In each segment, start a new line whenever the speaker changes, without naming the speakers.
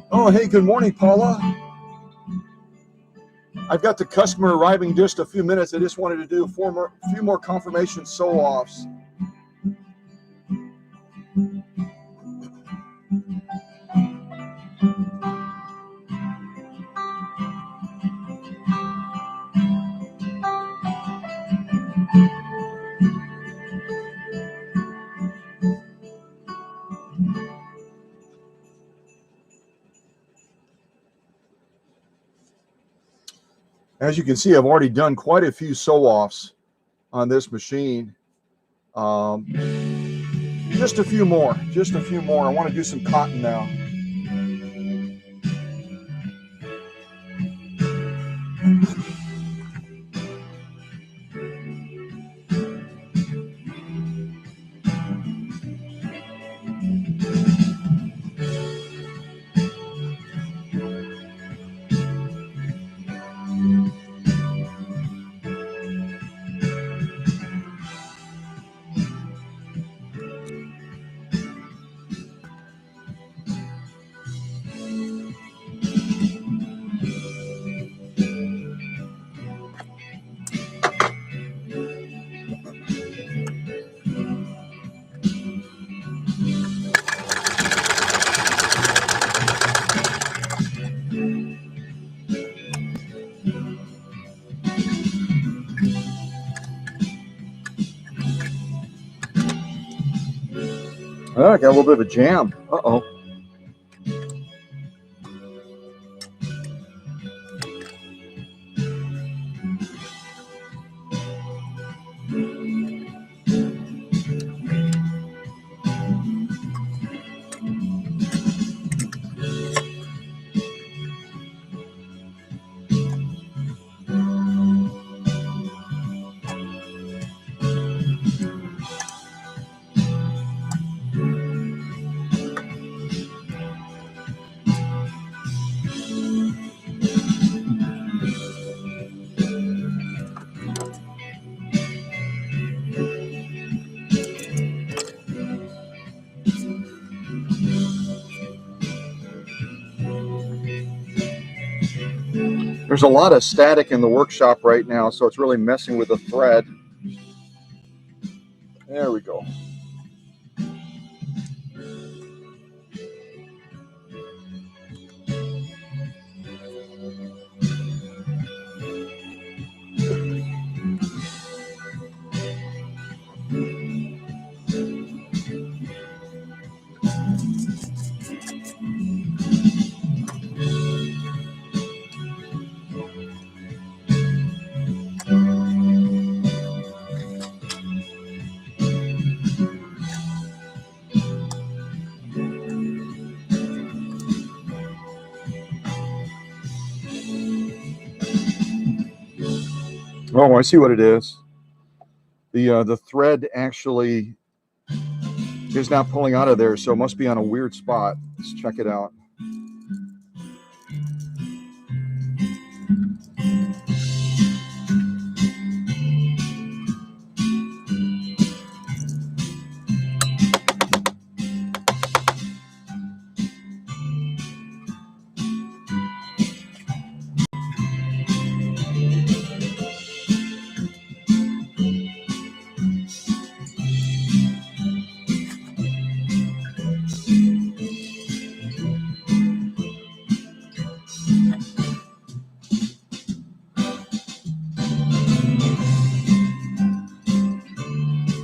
Oh, hey, good morning, Paula. I've got the customer arriving in just a few minutes. I just wanted to do a few more confirmation sew-offs. As you can see, I've already done quite a few sew-offs on this machine. Just a few more. I want to do some cotton now. Oh, I got a little bit of a jam. Uh-oh. There's a lot of static in the workshop right now, so it's really messing with the thread. There we go. Oh, I see what it is. The thread actually is not pulling out of there, so it must be on a weird spot. Let's check it out.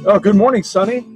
Oh, good morning, Sonny.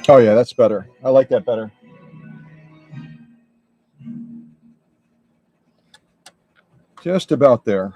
Oh yeah, that's better. I like that better. Just about there.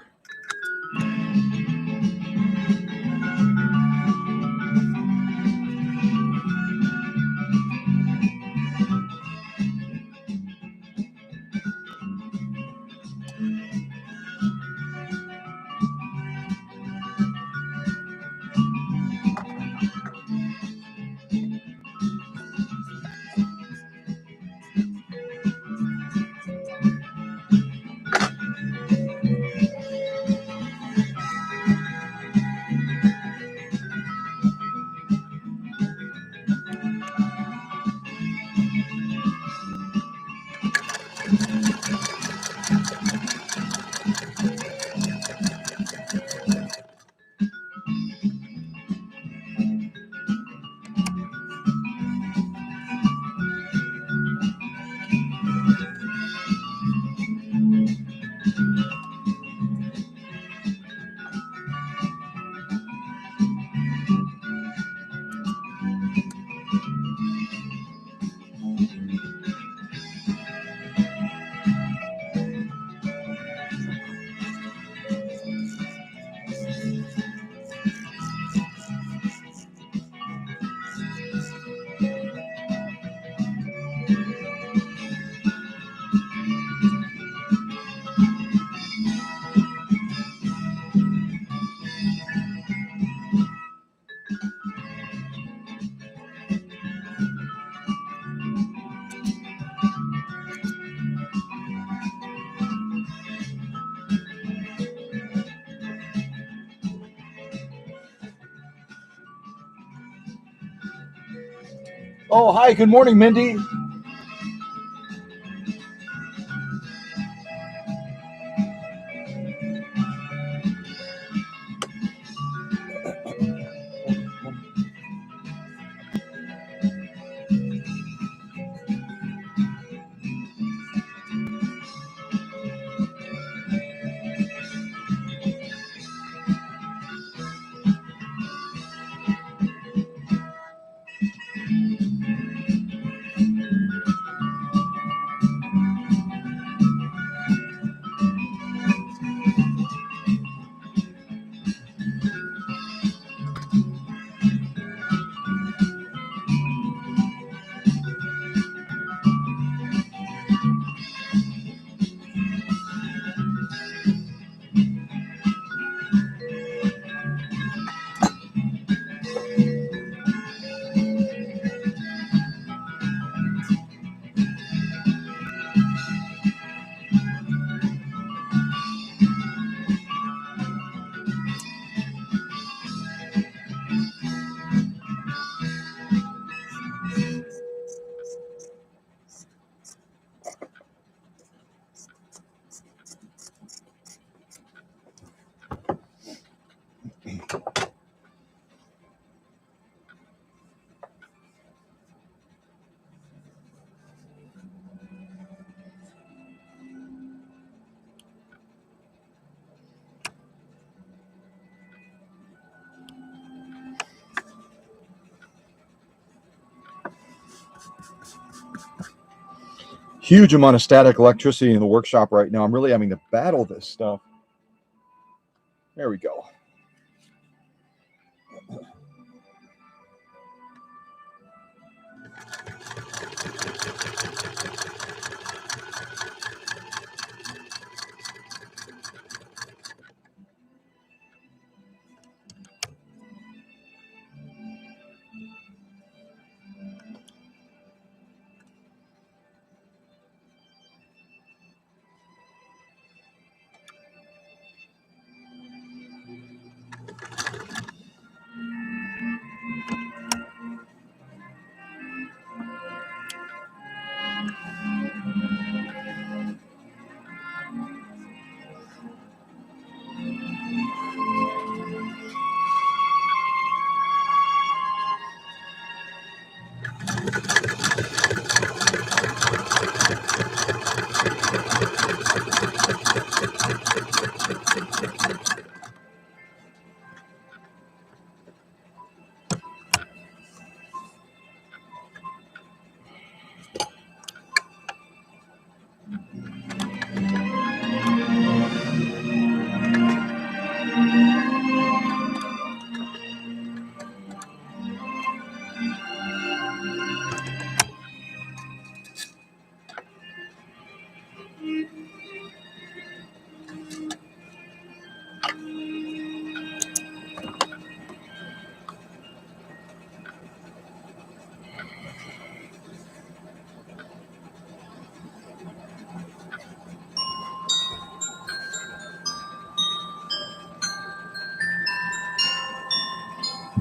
Oh, hi. Good morning, Mindy. huge amount of static electricity in the workshop right now. I'm really having to battle this stuff. There we go.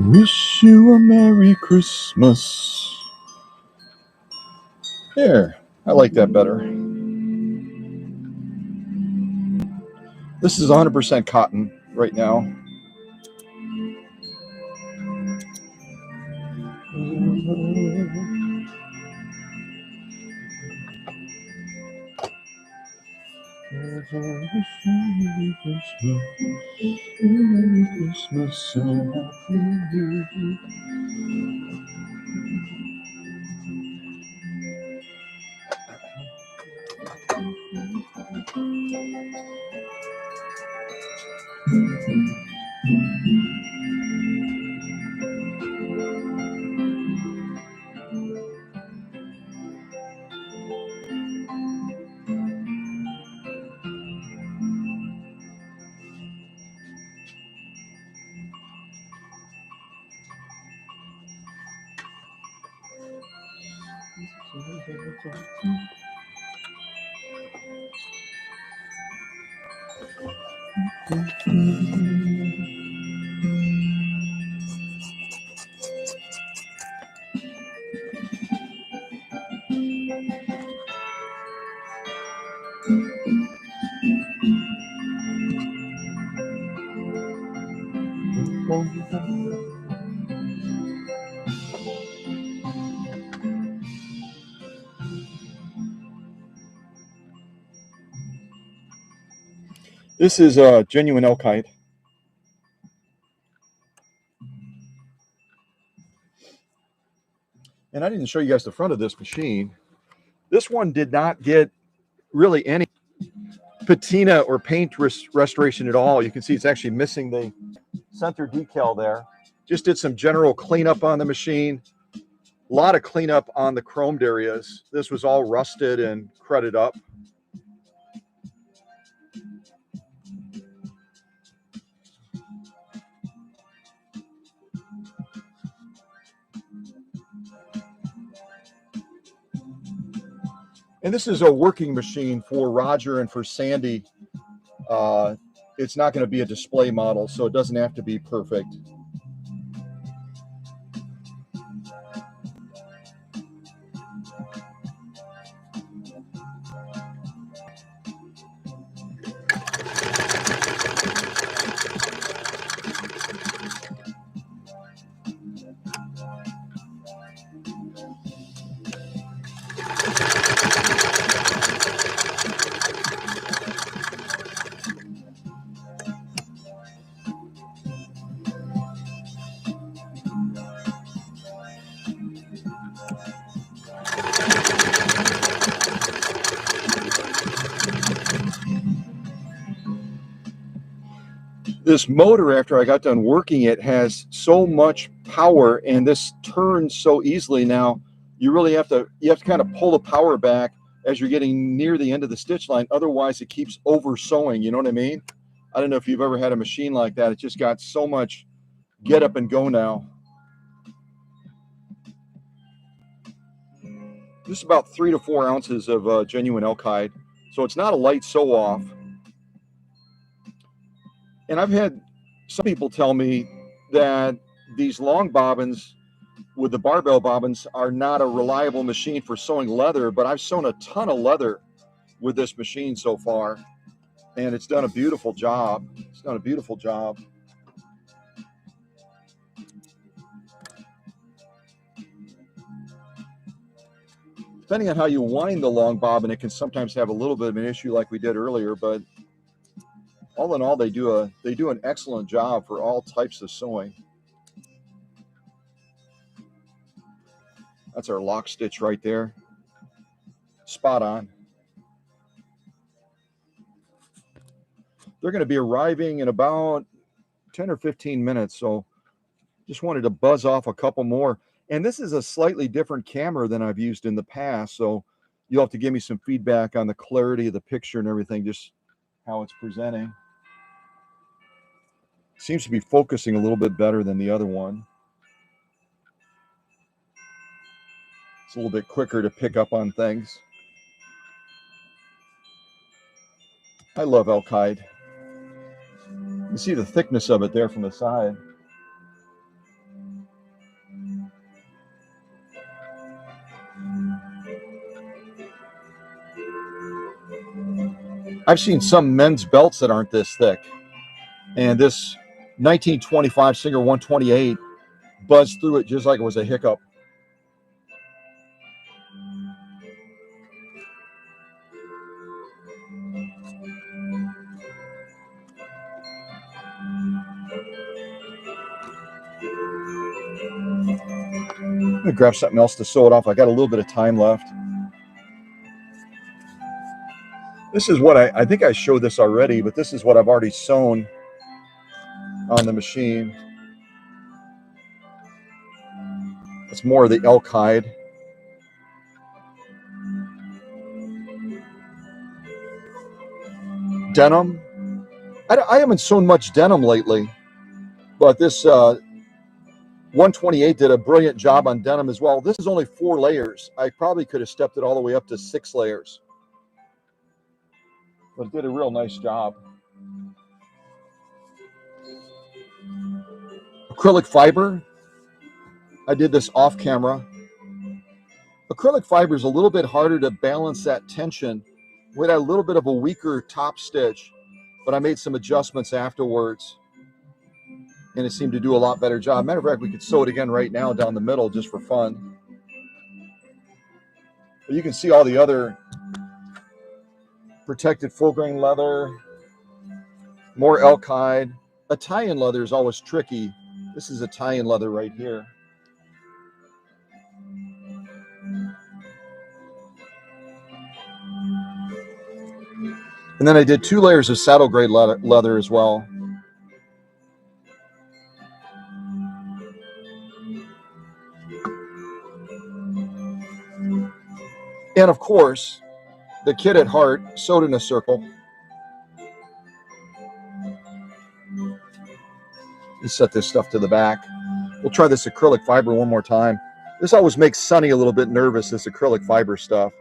Wish you a Merry Christmas. There, I like that better. This is 100% cotton right now. Merry Christmas, and Happy New Year. This is a genuine elkite. And I didn't show you guys the front of this machine. This one did not get really any patina or paint restoration at all. You can see it's actually missing the center decal there. Just did some general cleanup on the machine. A lot of cleanup on the chromed areas. This was all rusted and cruded up. And this is a working machine for Rodger and for Sandy. It's not going to be a display model, so it doesn't have to be perfect. This motor, after I got done working it, has so much power, and this turns so easily now. You really have to kind of pull the power back as you're getting near the end of the stitch line. Otherwise, it keeps over sewing. You know what I mean? I don't know if you've ever had a machine like that. It just got so much get up and go now. Just about 3 to 4 ounces of genuine elk hide. So it's not a light sew off. And I've had some people tell me that these long bobbins with the barbell bobbins are not a reliable machine for sewing leather, but I've sewn a ton of leather with this machine so far, and it's done a beautiful job. It's done a beautiful job. Depending on how you wind the long bobbin, it can sometimes have a little bit of an issue like we did earlier, but all in all, they do an excellent job for all types of sewing. That's our lock stitch right there. Spot on. They're going to be arriving in about 10 or 15 minutes, so just wanted to buzz off a couple more. And this is a slightly different camera than I've used in the past, so you'll have to give me some feedback on the clarity of the picture and everything, just how it's presenting. Seems to be focusing a little bit better than the other one. It's a little bit quicker to pick up on things. I love elk hide. You can see the thickness of it there from the side. I've seen some men's belts that aren't this thick. And this 1925 Singer 128 buzzed through it just like it was a hiccup. I'm gonna grab something else to sew it off. I got a little bit of time left. This is what I think I showed this already, but this is what I've already sewn on the machine. It's more of the elk hide. Denim. I haven't sewn much denim lately, but this 128 did a brilliant job on denim as well. This is only 4 layers. I probably could have stepped it all the way up to 6 layers. But it did a real nice job. Acrylic fiber. I did this off camera. Acrylic fiber is a little bit harder to balance that tension. We had a little bit of a weaker top stitch, but I made some adjustments afterwards, and it seemed to do a lot better job. Matter of fact, we could sew it again right now down the middle just for fun. But you can see all the other protected full grain leather, more elk hide. Italian leather is always tricky. This is Italian leather right here. And then I did 2 layers of saddle grade leather as well. And of course, the kid at heart, sewed in a circle. Let's set this stuff to the back. We'll try this acrylic fiber one more time. This always makes Sonny a little bit nervous, this acrylic fiber stuff.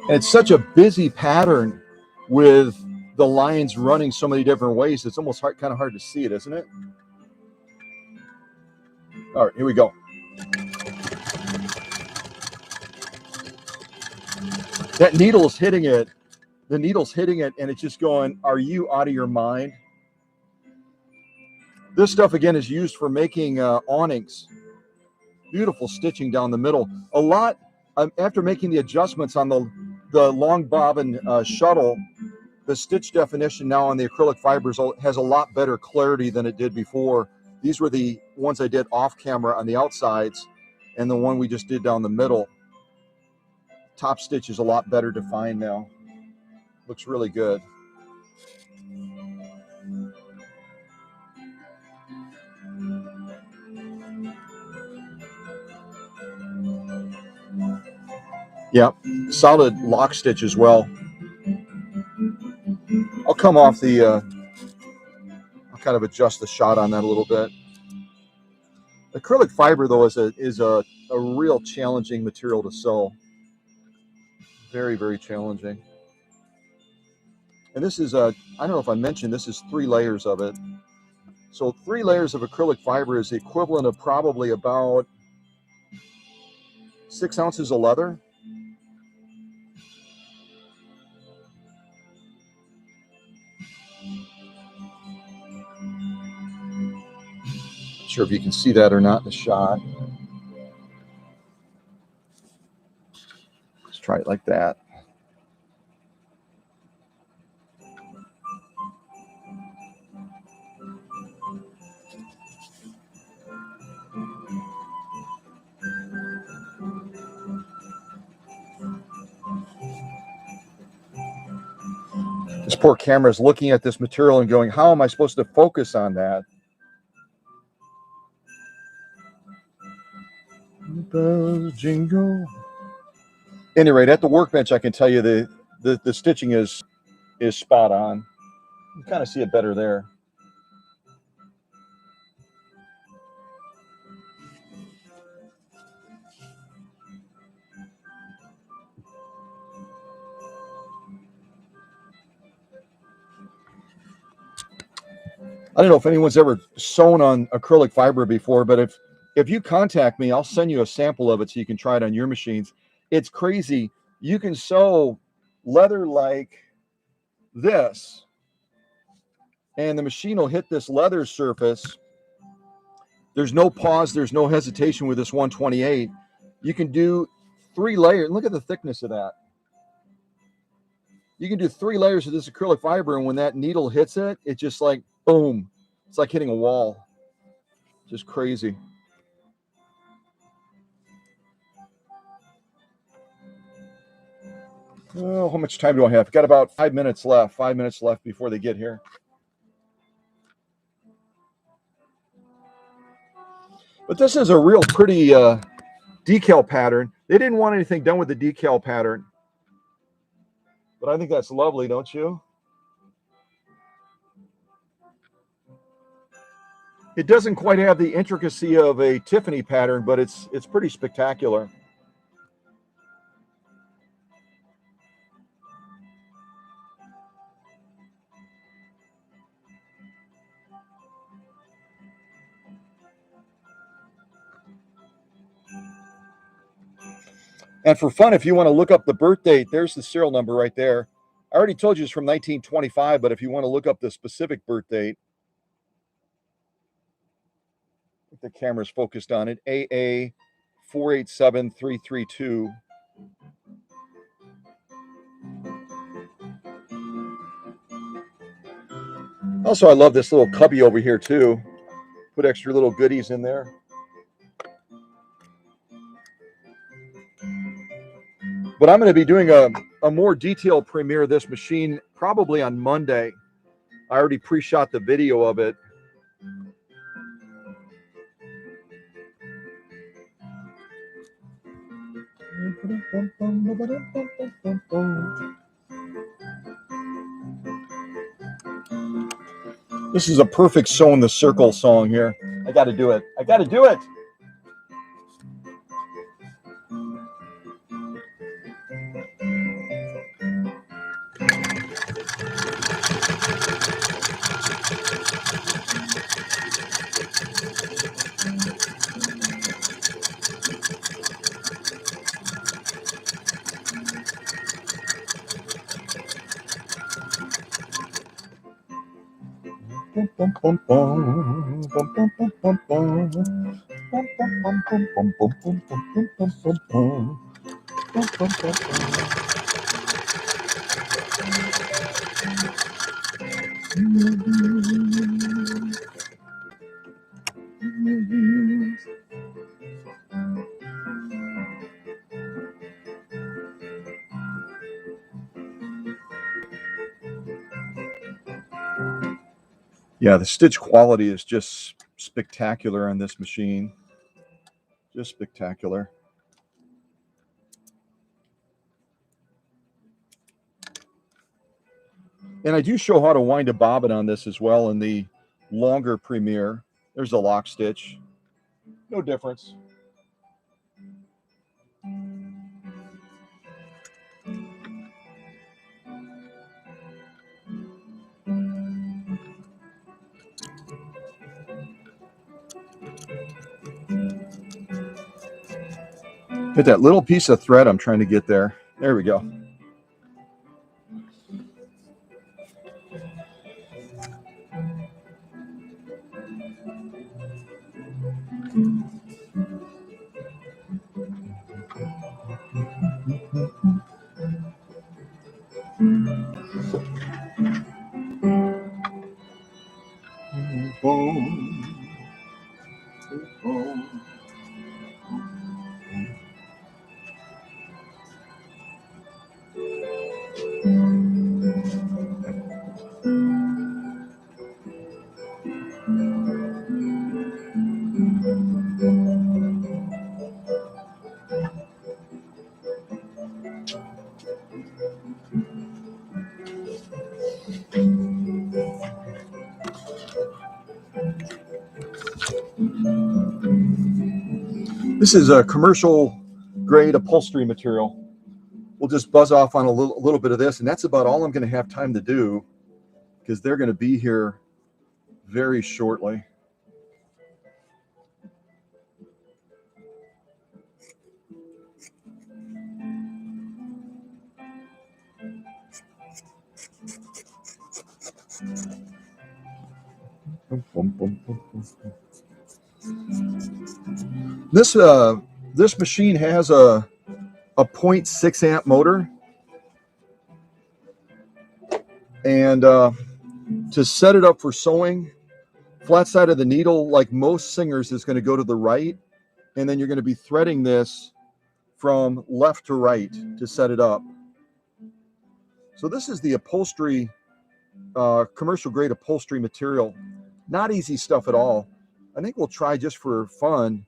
And it's such a busy pattern with the lines running so many different ways. It's almost kind of hard to see it, isn't it? All right, here we go. That needle is hitting it. The needle's hitting it, and it's just going, are you out of your mind? This stuff, again, is used for making awnings. Beautiful stitching down the middle. A lot, after making the adjustments on the long bobbin shuttle, the stitch definition now on the acrylic fibers has a lot better clarity than it did before. These were the ones I did off camera on the outsides, and the one we just did down the middle. Top stitch is a lot better defined now. Looks really good. Yeah, solid lock stitch as well. I'll come off the, I'll kind of adjust the shot on that a little bit. Acrylic fiber, though, is a real challenging material to sew. Very, very challenging. And this is I don't know if I mentioned, this is 3 layers of it. So 3 layers of acrylic fiber is the equivalent of probably about 6 ounces of leather. Not sure if you can see that or not in the shot. Let's try it like that. This poor camera is looking at this material and going, how am I supposed to focus on that? Bells jingle. Any rate, at the workbench, I can tell you the stitching is spot on. You kind of see it better there. I don't know if anyone's ever sewn on acrylic fiber before, but if you contact me, I'll send you a sample of it so you can try it on your machines. It's crazy. You can sew leather like this, and the machine will hit this leather surface. There's no pause. There's no hesitation with this 128. You can do 3 layers. Look at the thickness of that. You can do 3 layers of this acrylic fiber, and when that needle hits it, it's just like, boom. It's like hitting a wall. Just crazy. Oh, how much time do I have? Got about 5 minutes left. 5 minutes left before they get here. But this is a real pretty decal pattern. They didn't want anything done with the decal pattern. But I think that's lovely, don't you? It doesn't quite have the intricacy of a Tiffany pattern, but it's pretty spectacular. And for fun, if you want to look up the birth date, there's the serial number right there. I already told you it's from 1925, but if you want to look up the specific birth date, if the camera's focused on it, AA 487332. Also, I love this little cubby over here too. Put extra little goodies in there. But I'm going to be doing a more detailed premiere of this machine probably on Monday. I already pre-shot the video of it. This is a perfect sew in the circle song here. I got to do it. I got to do it. Yeah, the stitch quality is just spectacular on this machine. Just spectacular. And I do show how to wind a bobbin on this as well in the longer Premier. There's a lock stitch. No difference. Get that little piece of thread I'm trying to get there. There we go. This is a commercial grade upholstery material. We'll just buzz off on a little bit of this, and that's about all I'm going to have time to do because they're going to be here very shortly. This machine has a 0.6 amp motor, and to set it up for sewing, flat side of the needle, like most singers, is going to go to the right, and then you're going to be threading this from left to right to set it up. So this is the upholstery, commercial grade upholstery material. Not easy stuff at all. I think we'll try, just for fun,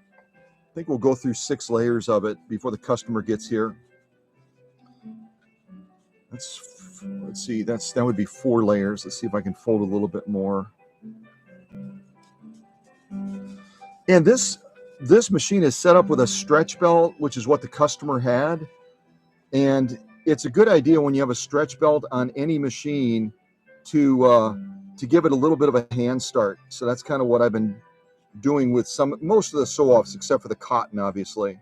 I think we'll go through 6 layers of it before the customer gets here. Let's see, that would be 4 layers. Let's see if I can fold a little bit more. And this machine is set up with a stretch belt, which is what the customer had. And it's a good idea when you have a stretch belt on any machine to give it a little bit of a hand start. So that's kind of what I've been doing with most of the sew-offs, except for the cotton, obviously.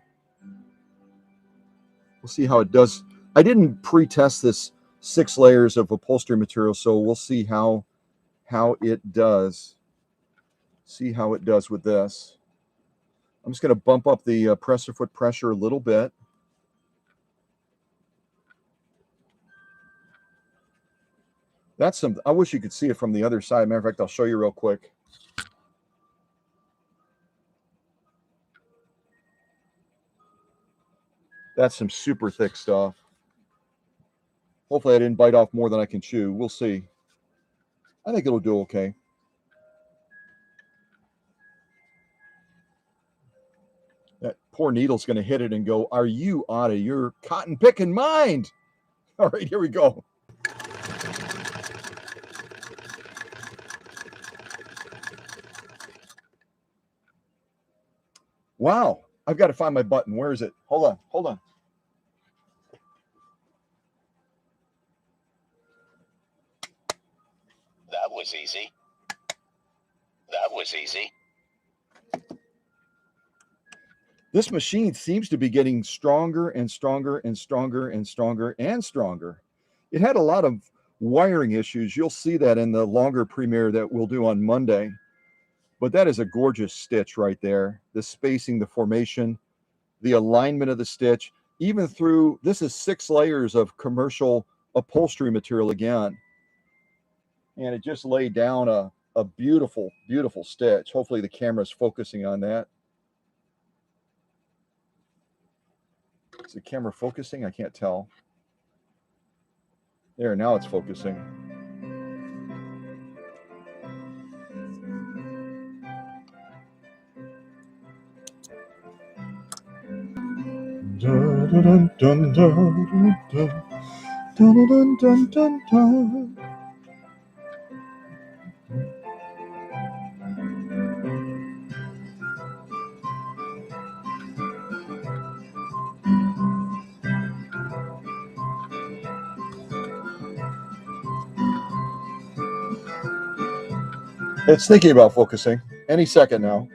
We'll see how it does. I didn't pre-test this 6 layers of upholstery material, so we'll see how it does. See how it does with this. I'm just going to bump up the presser foot pressure a little bit. I wish you could see it from the other side. Matter of fact, I'll show you real quick. That's some super thick stuff. Hopefully I didn't bite off more than I can chew. We'll see. I think it'll do okay. That poor needle's going to hit it and go, "Are you out of your cotton picking mind?" All right, here we go. Wow, I've got to find my button. Where is it? Hold on.
That was easy. That was easy.
This machine seems to be getting stronger and stronger and stronger and stronger and stronger. It had a lot of wiring issues. You'll see that in the longer Premier that we'll do on Monday. But that is a gorgeous stitch right there. The spacing, the formation, the alignment of the stitch, even through, this is 6 layers of commercial upholstery material again. And it just laid down a beautiful, beautiful stitch. Hopefully the camera's focusing on that. Is the camera focusing? I can't tell. There, now it's focusing. It's thinking about focusing any second now.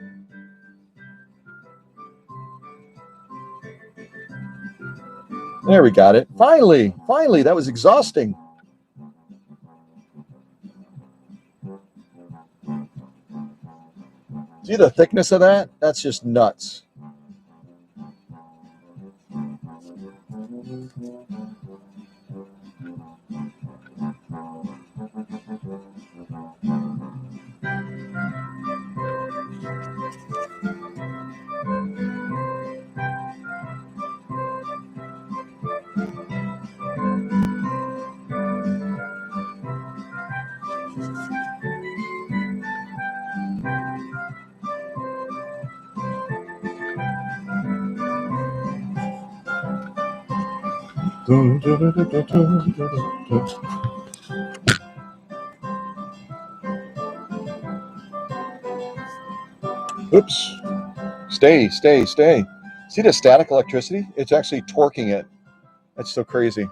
There, we got it. Finally, that was exhausting. See the thickness of that? That's just nuts. Oops. Stay. See the static electricity? It's actually torquing it. That's so crazy.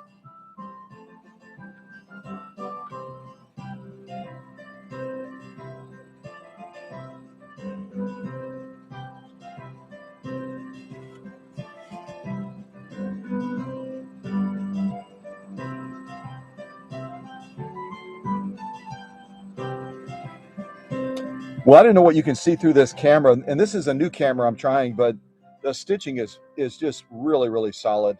Well, I don't know what you can see through this camera, and this is a new camera I'm trying, but the stitching is just really solid.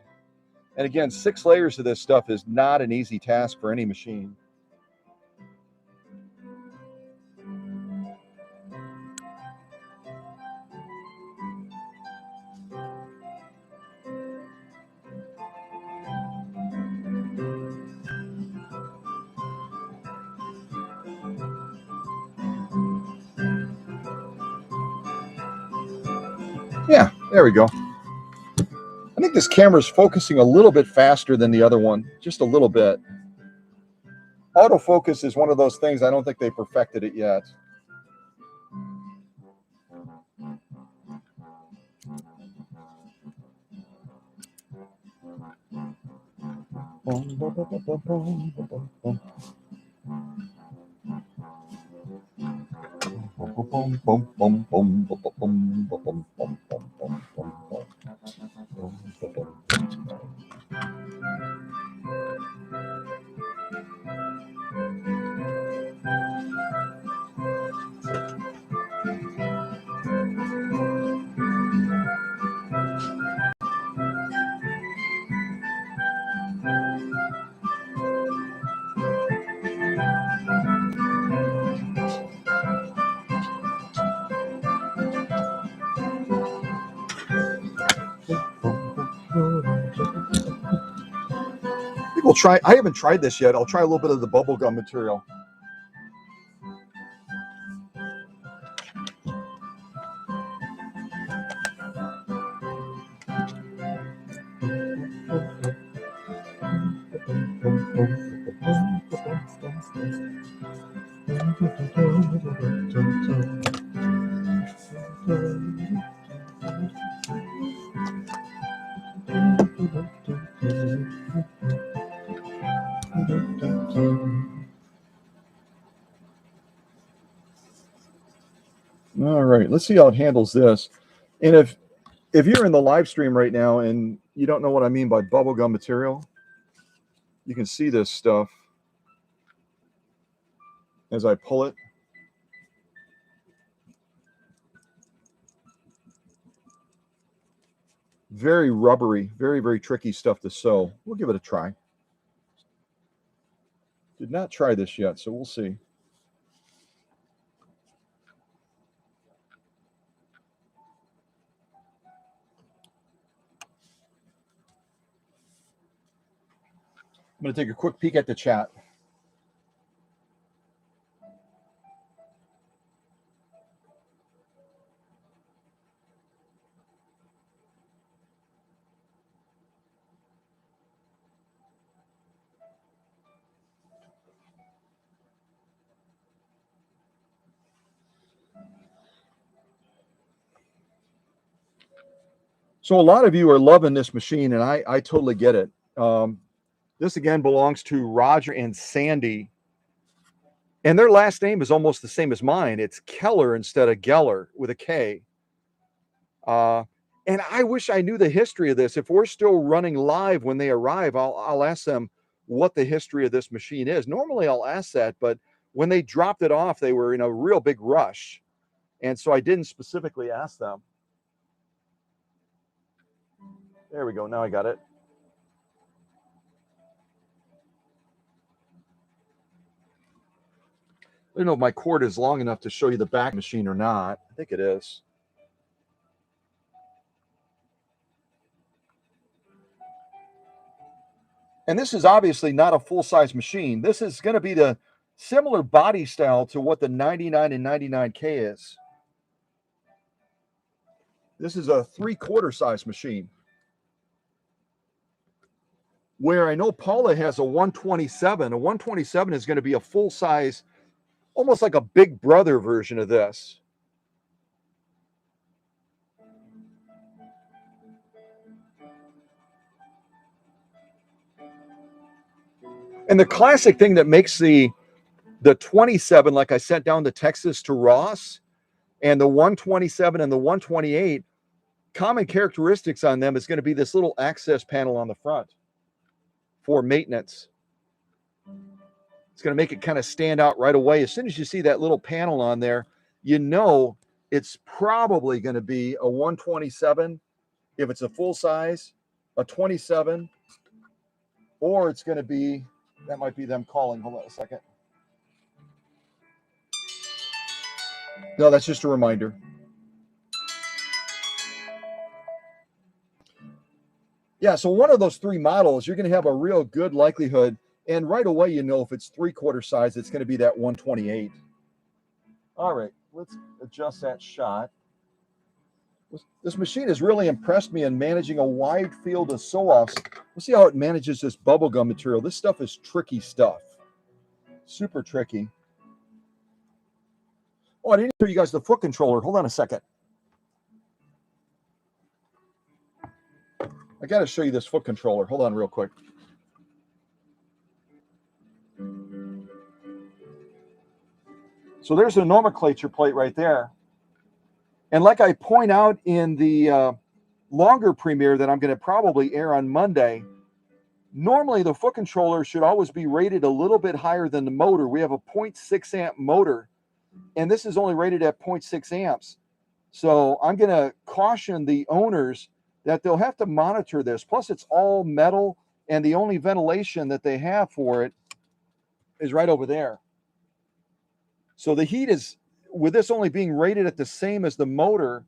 And again, 6 layers of this stuff is not an easy task for any machine. Yeah, there we go. I think this camera's focusing a little bit faster than the other one, just a little bit. Autofocus is one of those things, I don't think they perfected it yet. We'll try. I haven't tried this yet. I'll try a little bit of the bubblegum material. All right, let's see how it handles this. And if you're in the live stream right now and you don't know what I mean by bubblegum material, you can see this stuff as I pull it. Very rubbery, very tricky stuff to sew. We'll give it a try. Did not try this yet, so we'll see. I'm going to take a quick peek at the chat. So a lot of you are loving this machine, and I totally get it. This again belongs to Rodger and Sandy, and their last name is almost the same as mine. It's Keller instead of Geller with a K. And I wish I knew the history of this. If we're still running live when they arrive, I'll ask them what the history of this machine is. Normally I'll ask that, but when they dropped it off, they were in a real big rush. And so I didn't specifically ask them. There we go. Now I got it. I don't know if my cord is long enough to show you the back machine or not. I think it is. And this is obviously not a full-size machine. This is going to be the similar body style to what the 99 and 99K is. This is a 3/4 size machine. Where I know Paula has a 127. A 127 is going to be a full-size, almost like a big brother version of this. And the classic thing that makes the 27, like I sent down to Texas to Ross, and the 127 and the 128, common characteristics on them is going to be this little access panel on the front for maintenance. It's going to make it kind of stand out right away. As soon as you see that little panel on there, you know it's probably going to be a 127 if it's a full size, a 27, or it's going to be, that might be them calling. Hold on a second. No, that's just a reminder. Yeah, so one of those three models, you're going to have a real good likelihood. And right away, you know if it's 3/4 size, it's going to be that 128. All right, let's adjust that shot. This machine has really impressed me in managing a wide field of sew-offs. Let's see how it manages this bubblegum material. This stuff is tricky stuff. Super tricky. Oh, I didn't show you guys the foot controller. Hold on a second. I got to show you this foot controller. Hold on real quick. So there's a nomenclature plate right there. And like I point out in the longer premiere that I'm going to probably air on Monday, normally the foot controller should always be rated a little bit higher than the motor. We have a 0.6 amp motor, and this is only rated at 0.6 amps. So I'm going to caution the owners that they'll have to monitor this. Plus, it's all metal, and the only ventilation that they have for it is right over there. So the heat is, with this only being rated at the same as the motor,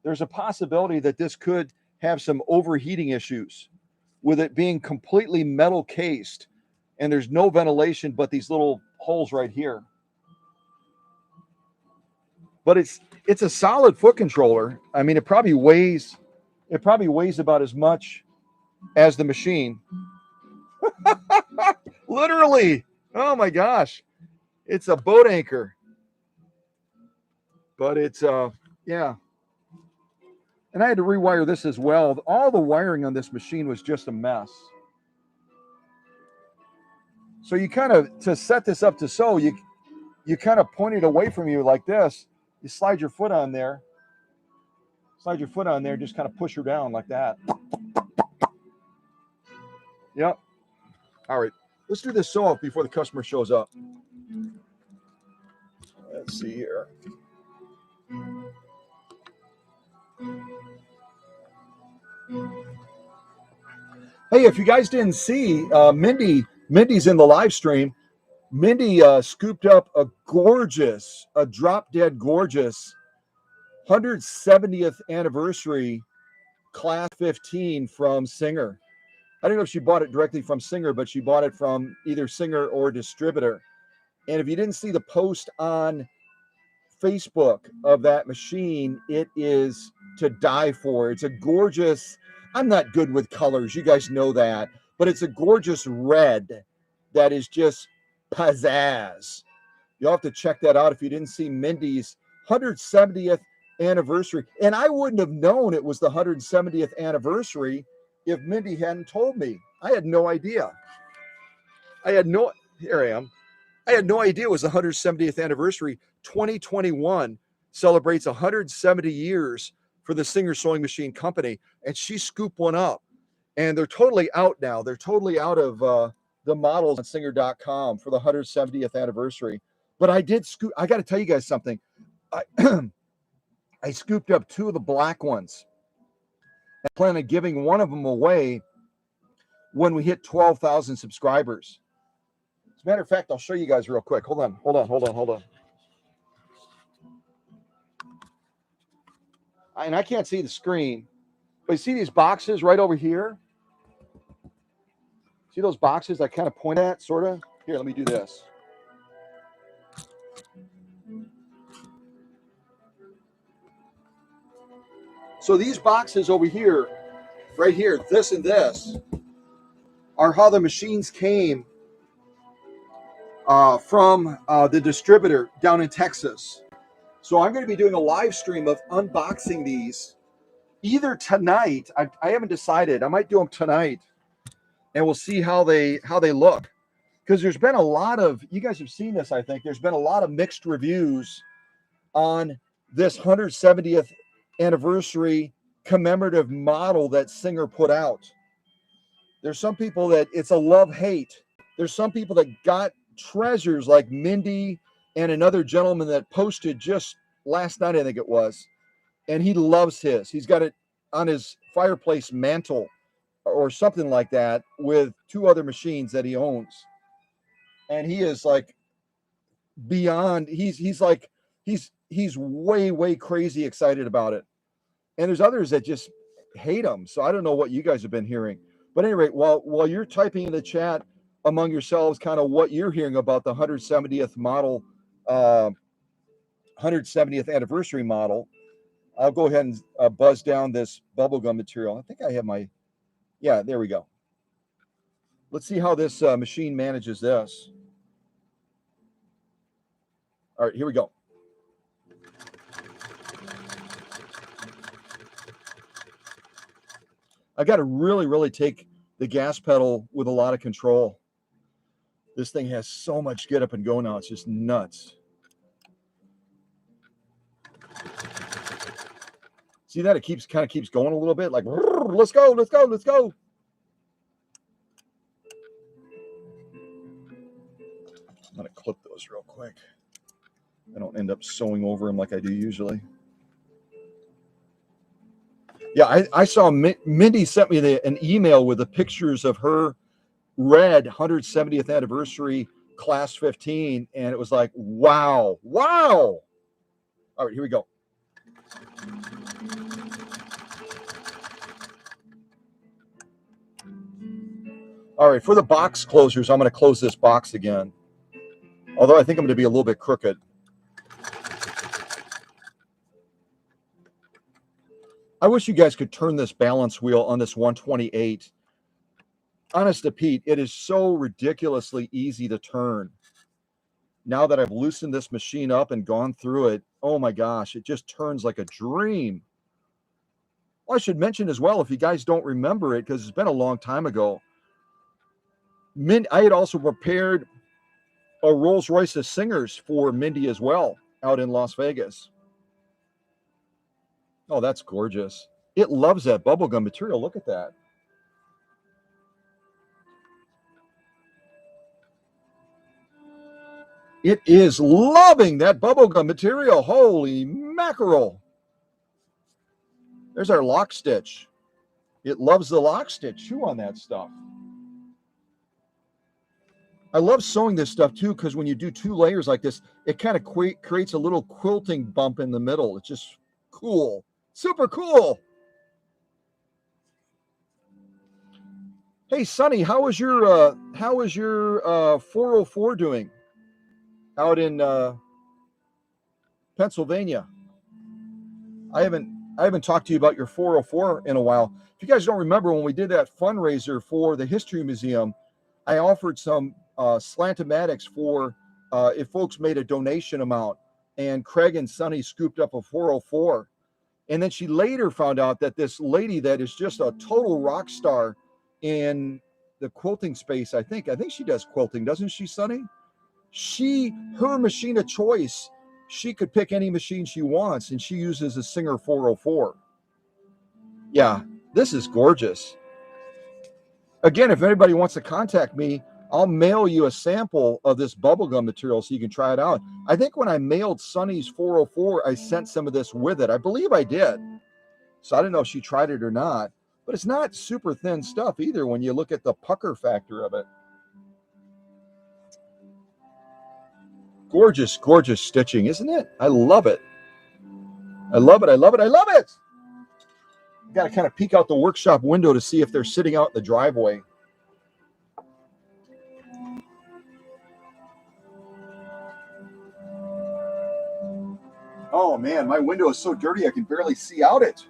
there's a possibility that this could have some overheating issues with it being completely metal cased, and there's no ventilation but these little holes right here. But it's a solid foot controller. I mean, it probably weighs about as much as the machine. Literally. Oh my gosh. It's a boat anchor. But it's yeah. And I had to rewire this as well. All the wiring on this machine was just a mess. So you kind of, to set this up to sew, you kind of point it away from you like this. You slide your foot on there. Slide your foot on there, just kind of push her down like that. Yep. All right. Let's do this sew off before the customer shows up. Let's see here. Hey, if you guys didn't see, Mindy's in the live stream. Mindy scooped up a drop dead gorgeous 170th anniversary Class 15 from Singer. I don't know if she bought it directly from Singer, but she bought it from either Singer or distributor. And if you didn't see the post on Facebook of that machine, it is to die for. It's a gorgeous, I'm not good with colors, you guys know that, but it's a gorgeous red that is just pizzazz. You'll have to check that out if you didn't see Mindy's 170th anniversary. And I wouldn't have known it was the 170th anniversary if Mindy hadn't told me. I had no idea. Here I am. I had no idea it was the 170th anniversary. 2021 celebrates 170 years for the Singer Sewing Machine Company, and she scooped one up. And they're totally out now. They're totally out of the models on Singer.com for the 170th anniversary. But I did scoop. I got to tell you guys something. I scooped up 2 of the black ones. I plan on giving one of them away when we hit 12,000 subscribers. As a matter of fact, I'll show you guys real quick. Hold on. And I can't see the screen, but you see these boxes right over here? See those boxes I kind of point at, sort of? Here, let me do this. So these boxes over here, right here, this and this, are how the machines came from the distributor down in Texas. So I'm going to be doing a live stream of unboxing these either tonight. I haven't decided. I might do them tonight, and we'll see how they look. Because there's been a lot of, you guys have seen this, I think. There's been a lot of mixed reviews on this 170th anniversary commemorative model that Singer put out. There's some people that it's a love-hate. There's some people that got treasures like Mindy and another gentleman that posted just last night, I think it was, and he loves his. He's got it on his fireplace mantle or something like that with 2 other machines that he owns. And he is like beyond, he's way crazy excited about it. And there's others that just hate him. So I don't know what you guys have been hearing. But at any rate, while you're typing in the chat among yourselves kind of what you're hearing about the 170th model, 170th anniversary model, I'll go ahead and buzz down this bubblegum material. I think I have my, yeah, there we go. Let's see how this machine manages this. All right, here we go. I got to really take the gas pedal with a lot of control. This thing has so much get up and go now. It's just nuts. See that? It kind of keeps going a little bit like, let's go. I'm going to clip those real quick. I don't end up sewing over them like I do usually. Yeah, I saw Mindy sent me an email with the pictures of her red 170th anniversary class 15, and it was like, wow. All right, here we go. All right, for the box closures, I'm going to close this box again. Although I think I'm going to be a little bit crooked. I wish you guys could turn this balance wheel on this 128. Honest to Pete, it is so ridiculously easy to turn. Now that I've loosened this machine up and gone through it, oh my gosh, it just turns like a dream. Well, I should mention as well, if you guys don't remember it, because it's been a long time ago, I had also prepared a Rolls Royce of Singers for Mindy as well out in Las Vegas. Oh, that's gorgeous. It loves that bubblegum material. Look at that. It is loving that bubblegum material. Holy mackerel. There's our lock stitch. It loves the lock stitch too on that stuff. I love sewing this stuff too, because when you do 2 layers like this, it kind of creates a little quilting bump in the middle. It's just cool. Super cool. Hey, Sonny, how is your 404 doing out in Pennsylvania? I haven't talked to you about your 404 in a while. If you guys don't remember, when we did that fundraiser for the History Museum, I offered some Slantomatics for if folks made a donation amount. and Craig and Sonny scooped up a 404. And then she later found out that this lady that is just a total rock star in the quilting space, I think she does quilting, doesn't she, Sonny? Her machine of choice, she could pick any machine she wants, and she uses a Singer 404. Yeah, this is gorgeous. Again, if anybody wants to contact me, I'll mail you a sample of this bubblegum material so you can try it out. I think when I mailed Sonny's 404, I sent some of this with it. I believe I did. So I don't know if she tried it or not, but it's not super thin stuff either when you look at the pucker factor of it. Gorgeous, gorgeous stitching, isn't it? I love it. I love it. I love it. I love it. Got to kind of peek out the workshop window to see if they're sitting out in the driveway. Oh man, my window is so dirty I can barely see out it.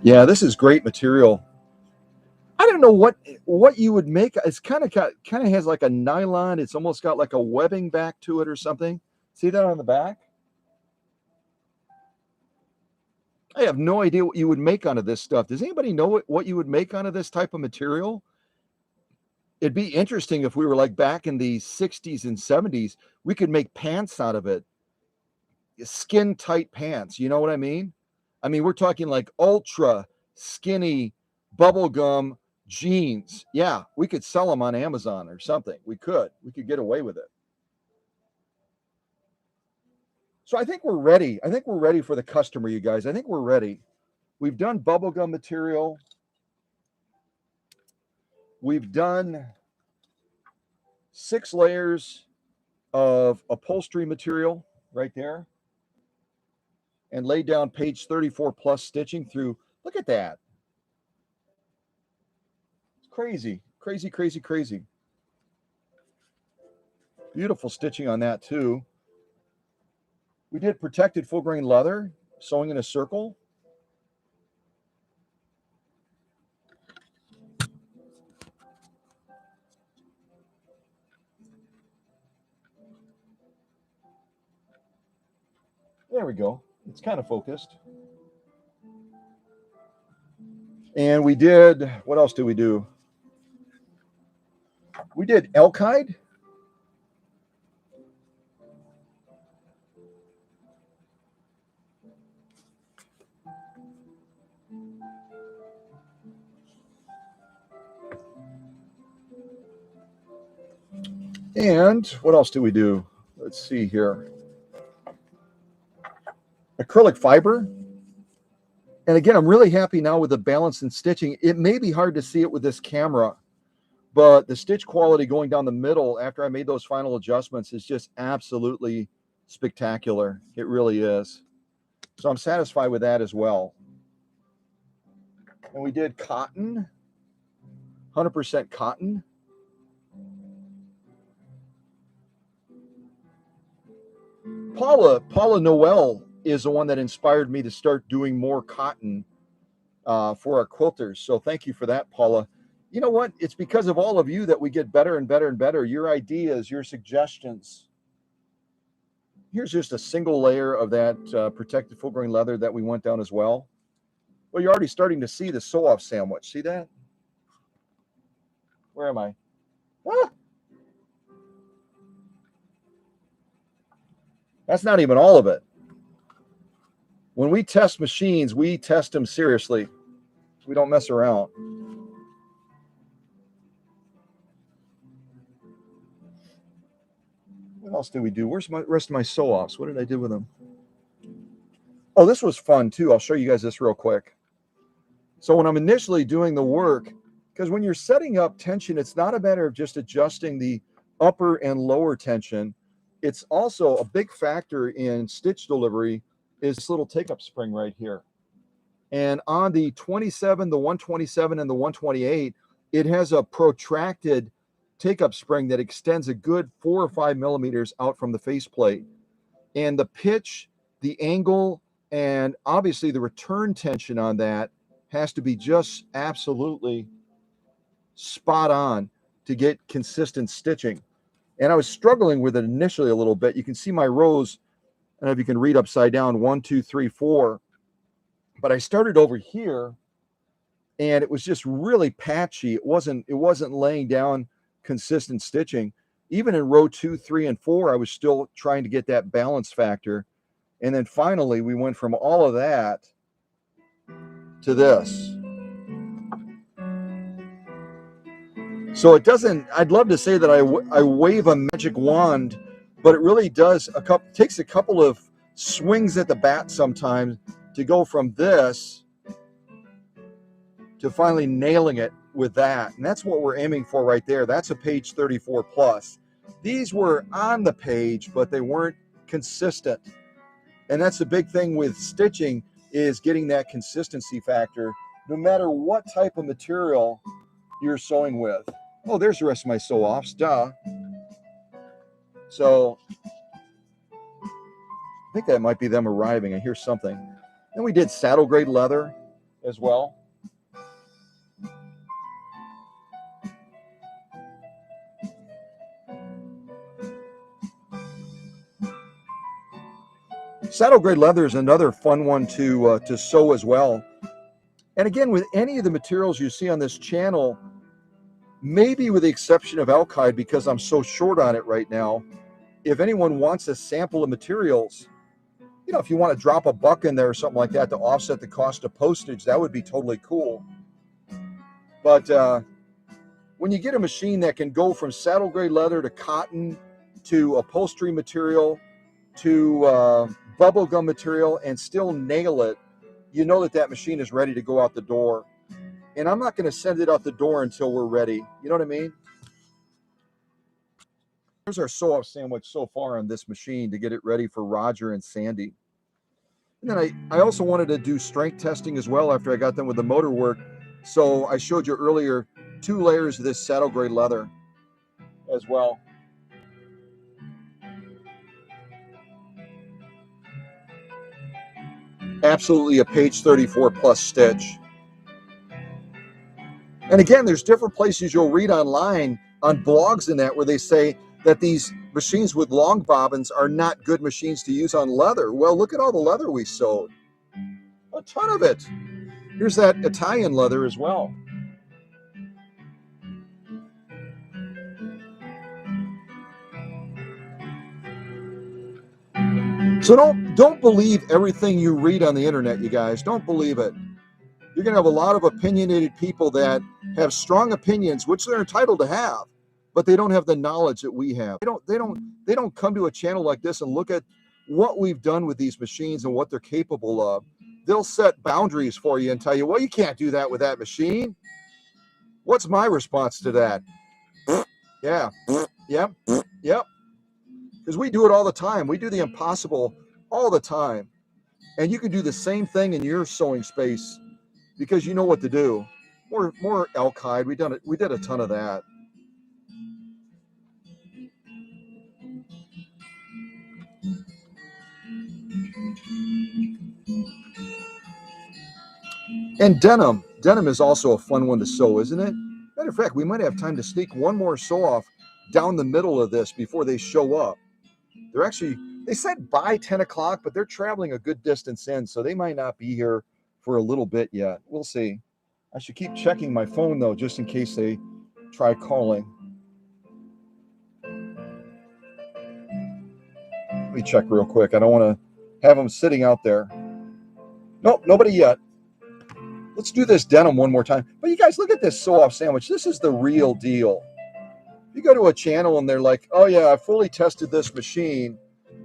Yeah, this is great material. I don't know what you would make. It's kind of has like a nylon. It's almost got like a webbing back to it or something. See that on the back? I have no idea what you would make out of this stuff. Does anybody know what you would make out of this type of material? It'd be interesting if we were like back in the 60s and 70s, we could make pants out of it. Skin tight pants. You know what I mean? I mean, we're talking like ultra skinny bubblegum jeans. Yeah, we could sell them on Amazon or something. We could get away with it. So I think we're ready. I think we're ready for the customer, you guys. I think we're ready. We've done bubblegum material. We've done 6 layers of upholstery material right there and laid down page 34 plus stitching through. Look at that. It's crazy, crazy, crazy, crazy. Beautiful stitching on that too. We did protected full grain leather, sewing in a circle. There we go. It's kind of focused. And we did, what else did we do? We did elk hide. And what else do we do? Let's see here. Acrylic fiber. And again, I'm really happy now with the balance and stitching. It may be hard to see it with this camera, but the stitch quality going down the middle after I made those final adjustments is just absolutely spectacular. It really is. So I'm satisfied with that as well. And we did cotton, 100% cotton. Paula Noel is the one that inspired me to start doing more cotton for our quilters. So thank you for that, Paula. You know what? It's because of all of you that we get better and better and better. Your ideas, your suggestions. Here's just a single layer of that protected full grain leather that we went down as well. Well, you're already starting to see the sew-off sandwich. See that? Where am I? Ah! That's not even all of it. When we test machines, we test them seriously. We don't mess around. What else did we do? Where's my rest of my sew-offs? What did I do with them? Oh, this was fun too. I'll show you guys this real quick. So when I'm initially doing the work, because when you're setting up tension, it's not a matter of just adjusting the upper and lower tension. It's also a big factor in stitch delivery is this little take-up spring right here. And on the 27, the 127, and the 128, it has a protracted take-up spring that extends a good 4 or 5 millimeters out from the faceplate. And the pitch, the angle, and obviously the return tension on that has to be just absolutely spot on to get consistent stitching. And I was struggling with it initially a little bit. You can see my rows, and if you can read upside down, 1, 2, 3, 4. But I started over here, and it was just really patchy. It wasn't laying down consistent stitching. Even in row 2, 3, and 4, I was still trying to get that balance factor. And then finally, we went from all of that to this. So it doesn't, I'd love to say that I wave a magic wand, but it really does, takes a couple of swings at the bat sometimes to go from this to finally nailing it with that. And that's what we're aiming for right there. That's a page 34 plus. These were on the page, but they weren't consistent. And that's the big thing with stitching, is getting that consistency factor, no matter what type of material you're sewing with. Oh, there's the rest of my sew-offs, duh. So I think that might be them arriving. I hear something. Then we did saddle grade leather as well. Saddle grade leather is another fun one to sew as well. And again, with any of the materials you see on this channel, maybe with the exception of elk hide, because I'm so short on it right now, if anyone wants a sample of materials, you know, if you want to drop $1 in there or something like that to offset the cost of postage, that would be totally cool. But when you get a machine that can go from saddle grade leather to cotton to upholstery material to bubblegum material and still nail it, you know that that machine is ready to go out the door. And I'm not going to send it out the door until we're ready. You know what I mean? Here's our sew-off sandwich so far on this machine to get it ready for Rodger and Sandy. And then I also wanted to do strength testing as well after I got done with the motor work. So I showed you earlier 2 layers of this saddle grade leather as well. Absolutely a page 34 plus stitch. And again, there's different places you'll read online on blogs and that where they say that these machines with long bobbins are not good machines to use on leather. Well, look at all the leather we sewed. A ton of it. Here's that Italian leather as well. So don't believe everything you read on the internet, you guys. Don't believe it. You're going to have a lot of opinionated people that have strong opinions, which they're entitled to have, but they don't have the knowledge that we have. They don't come to a channel like this and look at what we've done with these machines and what they're capable of. They'll set boundaries for you and tell you, well, you can't do that with that machine. What's my response to that? Yeah, yep, yep. Because we do it all the time. We do the impossible all the time. And you can do the same thing in your sewing space because you know what to do. More elk hide. We did a ton of that. And denim. Denim is also a fun one to sew, isn't it? Matter of fact, we might have time to sneak one more sew off down the middle of this before they show up. They said by 10 o'clock, but they're traveling a good distance in, so they might not be here for a little bit yet. We'll see. I should keep checking my phone, though, just in case they try calling. Let me check real quick. I don't want to have them sitting out there. Nope, nobody yet. Let's do this denim one more time. But you guys, look at this sew-off sandwich. This is the real deal. You go to a channel and they're like, oh yeah, I fully tested this machine,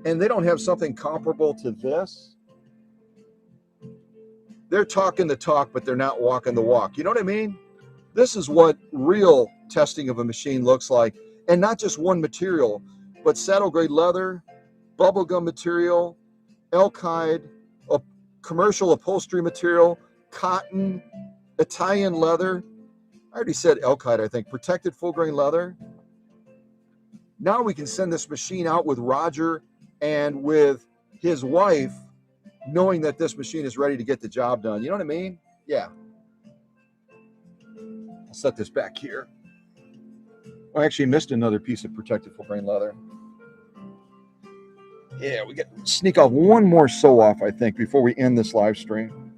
and they don't have something comparable to this. They're talking the talk, but they're not walking the walk. You know what I mean? This is what real testing of a machine looks like. And not just one material, but saddle grade leather, bubblegum material, elk hide, commercial upholstery material, cotton, Italian leather. I already said elk hide, I think. Protected full grain leather. Now we can send this machine out with Rodger and with his wife, knowing that this machine is ready to get the job done. You know what I mean? Yeah. I'll set this back here. I actually missed another piece of protective full grain leather. Yeah, we get sneak off one more sew off, I think, before we end this live stream.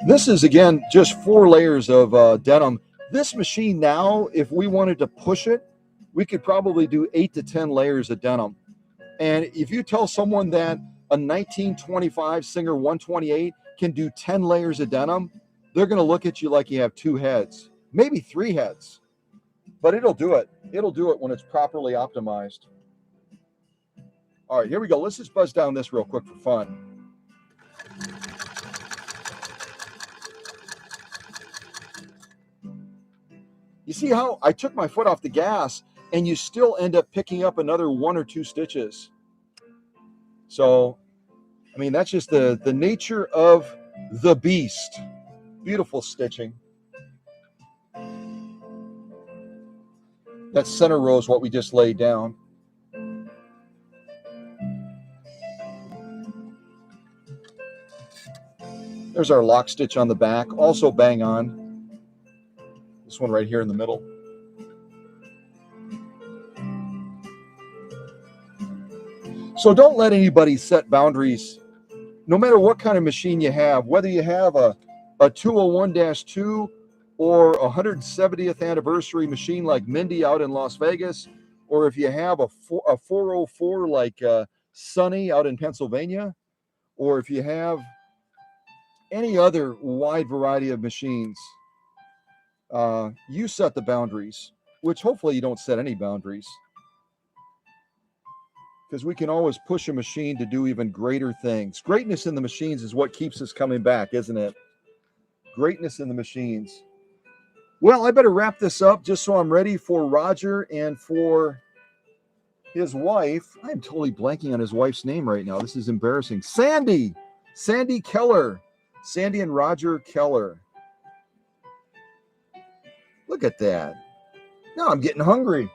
This is, again, just 4 layers of denim. This machine now, if we wanted to push it, we could probably do 8 to 10 layers of denim. And if you tell someone that a 1925 Singer 128 can do 10 layers of denim, they're going to look at you like you have 2 heads, maybe 3 heads. But it'll do it. It'll do it when it's properly optimized. All right, here we go. Let's just buzz down this real quick for fun. You see how I took my foot off the gas and you still end up picking up another 1 or 2 stitches. So, I mean, that's just the nature of the beast. Beautiful stitching. That center row is what we just laid down. There's our lock stitch on the back, also bang on. This one right here in the middle. So don't let anybody set boundaries, no matter what kind of machine you have, whether you have a 201-2 or a 170th anniversary machine like Mindy out in Las Vegas, or if you have a 404 like Sunny out in Pennsylvania, or if you have any other wide variety of machines, you set the boundaries, which hopefully you don't set any boundaries, because we can always push a machine to do even greater things. Greatness in the machines is what keeps us coming back, isn't it? Greatness in the machines. Well, I better wrap this up just so I'm ready for Rodger and for his wife. I'm totally blanking on his wife's name right now. This is embarrassing. Sandy Keller. Sandy and Rodger Keller. Look at that. Now I'm getting hungry.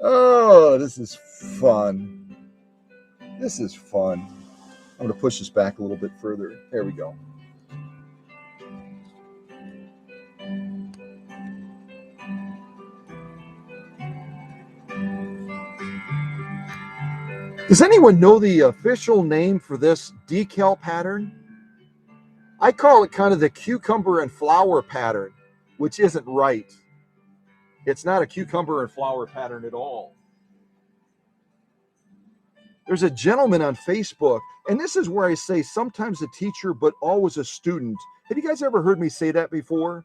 Oh, this is fun. This is fun. I'm going to push this back a little bit further. There we go. Does anyone know the official name for this decal pattern? I call it kind of the cucumber and flower pattern, which isn't right. It's not a cucumber and flower pattern at all. There's a gentleman on Facebook, and this is where I say sometimes a teacher, but always a student. Have you guys ever heard me say that before?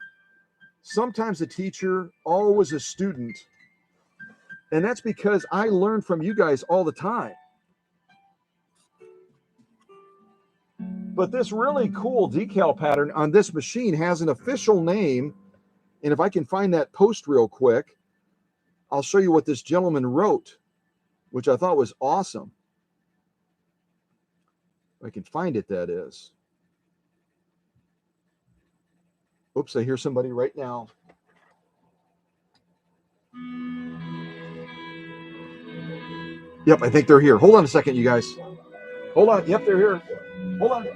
Sometimes a teacher, always a student. And that's because I learn from you guys all the time. But this really cool decal pattern on this machine has an official name. And if I can find that post real quick, I'll show you what this gentleman wrote, which I thought was awesome. If I can find it, that is. Oops, I hear somebody right now. Yep, I think they're here. Hold on a second, you guys. Hold on. Yep, they're here. Hold on.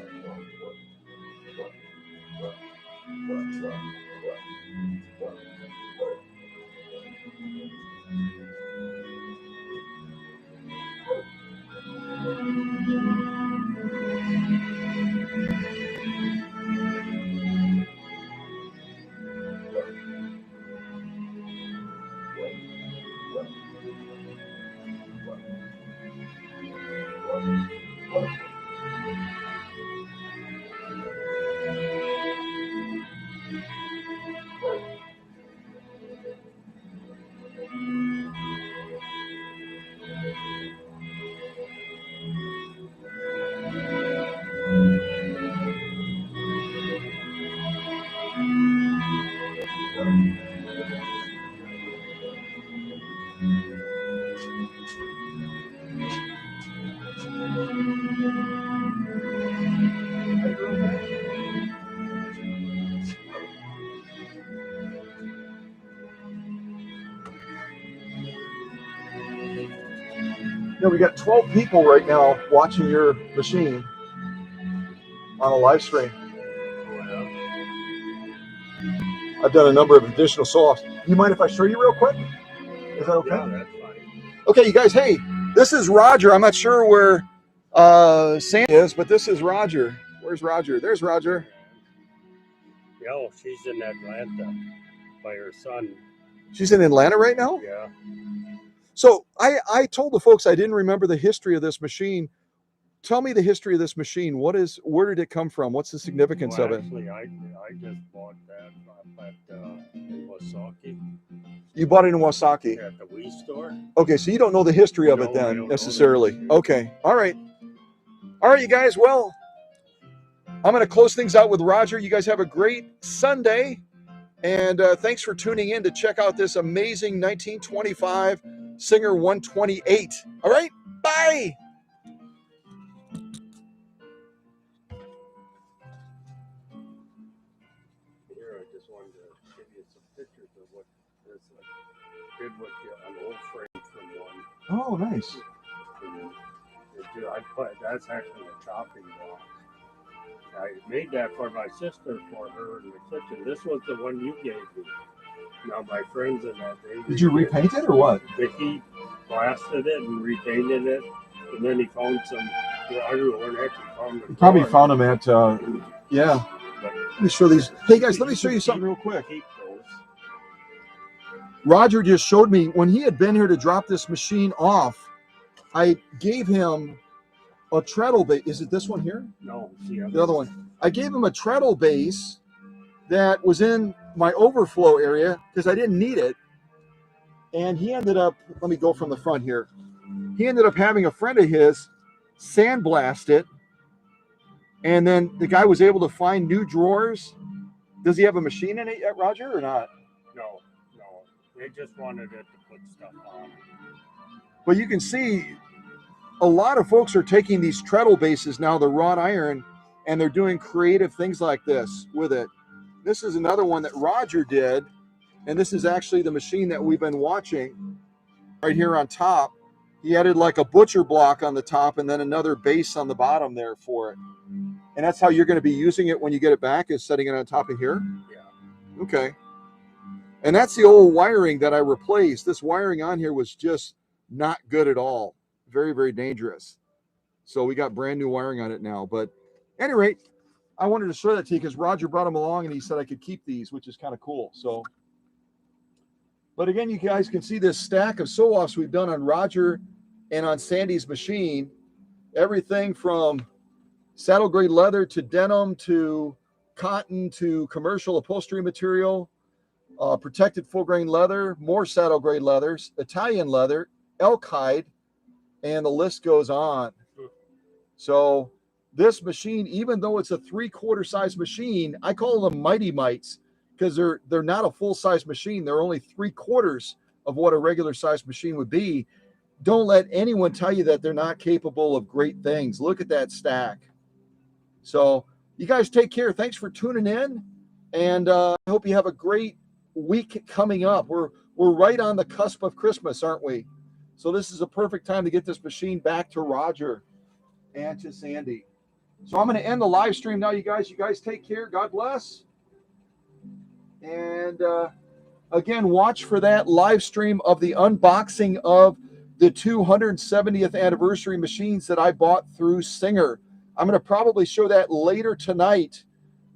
know, we got 12 people right now watching your machine on a live stream. I've done a number of additional saws. You mind if I show you real quick? Is that okay?
Yeah, that's fine.
Okay, you guys, hey, this is Rodger. I'm not sure where Sandy is, but this is Rodger. Where's Rodger? There's Rodger.
Yeah, she's in Atlanta by her son.
She's in Atlanta right now?
Yeah.
So I told the folks I didn't remember the history of this machine. Tell me the history of this machine. Where did it come from? What's the significance of it?
Actually, I just bought that in Wasaki.
You bought it in Wasaki?
At the Wii store.
Okay, so you don't know the history of it
No, I
then,
don't
necessarily.
know.
Okay, all right. All right, you guys, well, I'm going to close things out with Rodger. You guys have a great Sunday, and thanks for tuning in to check out this amazing 1925 Singer 128. All right, bye.
Here, I just wanted to give you some pictures of what this did with an old frame from one.
Oh, nice.
That's actually a chopping block. I made that for my sister for her in the kitchen. This was the one you gave me. Now my friends and that
Did you repaint it or what?
He blasted it and repainted it, and then he found some. I don't know where actually found them.
You probably found them at yeah. Let me show these. Hey guys, let me show you something real quick. Rodger just showed me when he had been here to drop this machine off. I gave him a treadle base. Is it this one here?
No,
the other one. I gave him a treadle base that was in my overflow area because I didn't need it. And he ended up, let me go from the front here. He ended up having a friend of his sandblast it. And then the guy was able to find new drawers. Does he have a machine in it yet, Rodger, or not?
No. They just wanted it to put stuff on.
But you can see a lot of folks are taking these treadle bases now, the wrought iron, and they're doing creative things like this with it. This is another one that Rodger did, and this is actually the machine that we've been watching right here on top. He added like a butcher block on the top and then another base on the bottom there for it. And that's how you're going to be using it when you get it back, is setting it on top of here?
Yeah.
Okay. And that's the old wiring that I replaced. This wiring on here was just not good at all. Very, very dangerous. So we got brand new wiring on it now. But at any rate, I wanted to show that to you because Rodger brought them along and he said I could keep these, which is kind of cool. So, but again, you guys can see this stack of sew-offs we've done on Rodger and on Sandy's machine. Everything from saddle grade leather to denim to cotton to commercial upholstery material, protected full grain leather, more saddle grade leathers, Italian leather, elk hide, and the list goes on. So this machine, even though it's a 3/4 size machine, I call them mighty mites because they're not a full size machine. They're only 3/4 of what a regular size machine would be. Don't let anyone tell you that they're not capable of great things. Look at that stack. So you guys take care. Thanks for tuning in, and I hope you have a great week coming up. We're right on the cusp of Christmas, aren't we? So this is a perfect time to get this machine back to Rodger and to Sandy. So I'm going to end the live stream now, you guys. You guys take care. God bless. And again, watch for that live stream of the unboxing of the 270th anniversary machines that I bought through Singer. I'm going to probably show that later tonight.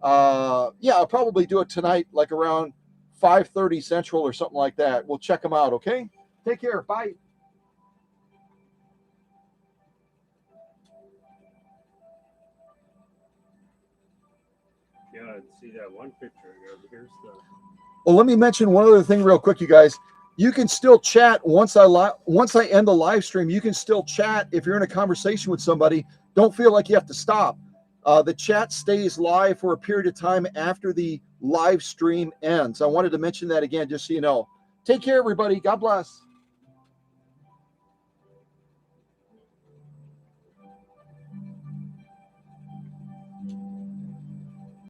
Yeah, I'll probably do it tonight, like around 5:30 Central or something like that. We'll check them out, okay? Take care. Bye.
Yeah, and see that one picture here. Here's the.
Well, let me mention one other thing real quick, you guys. You can still chat once I end the live stream. You can still chat if you're in a conversation with somebody. Don't feel like you have to stop. The chat stays live for a period of time after the live stream ends. I wanted to mention that again, just so you know. Take care, everybody. God bless.